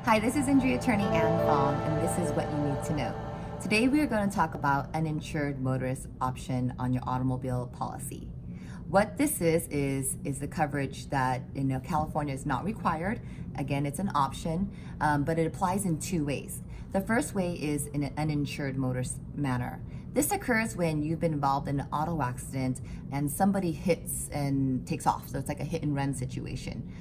Hi, this is injury attorney Anne Phoong, and this is what you need to know. Today we are going to talk about uninsured motorist option on your automobile policy. What this is the coverage that in California is not required. Again, it's an option, but it applies in two ways. The first way is in an uninsured motorist manner. This occurs when you've been involved in an auto accident and somebody hits and takes off. So it's like a hit and run situation.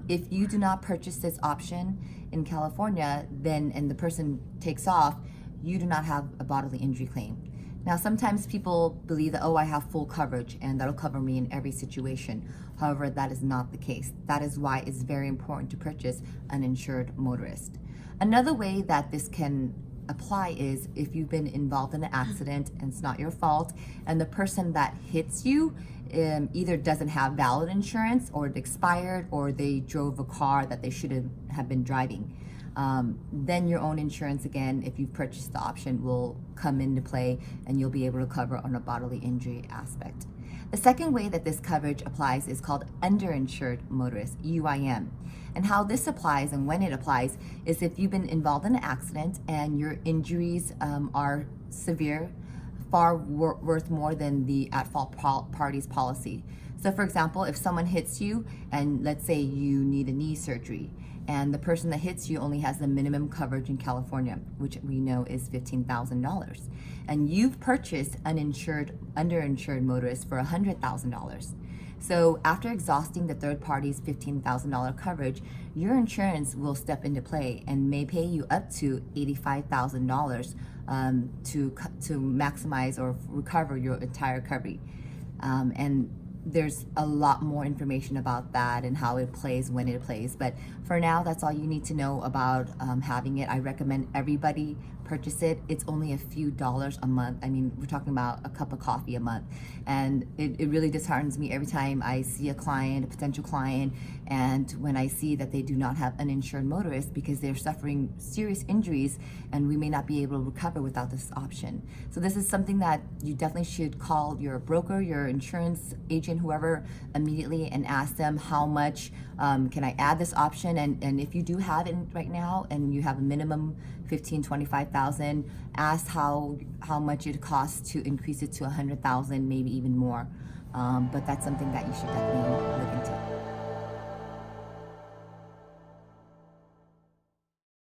If you do not purchase this option in California, then and the person takes off, you do not have a bodily injury claim. Now, sometimes people believe that, oh, I have full coverage and that'll cover me in every situation. However, that is not the case. That is why it's very important to purchase uninsured motorist. Another way that this can apply is if you've been involved in an accident and it's not your fault, and the person that hits you either doesn't have valid insurance, or it expired, or they drove a car that they shouldn't have been driving. Then your own insurance, again, if you've purchased the option, will come into play and you'll be able to cover on a bodily injury aspect. The second way that this coverage applies is called underinsured motorist, UIM. And how this applies and when it applies is if you've been involved in an accident and your injuries are severe, far worth more than the at-fault party's policy. So for example, if someone hits you and let's say you need a knee surgery, and the person that hits you only has the minimum coverage in California, which we know is $15,000, and you've purchased underinsured motorist for $100,000. So after exhausting the third party's $15,000 coverage, your insurance will step into play and may pay you up to $85,000 to maximize or recover your entire coverage. And there's a lot more information about that and how it plays, when it plays. But for now, that's all you need to know about having it. I recommend everybody purchase it. It's only a few dollars a month. I mean, we're talking about a cup of coffee a month. And it really disheartens me every time I see a client, a potential client, and when I see that they do not have an insured motorist because they're suffering serious injuries and we may not be able to recover without this option. So this is something that you definitely should call your broker, your insurance agent, whoever, immediately and ask them how much can I add this option, and if you do have it right now and you have a minimum 15, 25,000, ask how much it costs to increase it to 100,000, maybe even more. But that's something that you should definitely look into.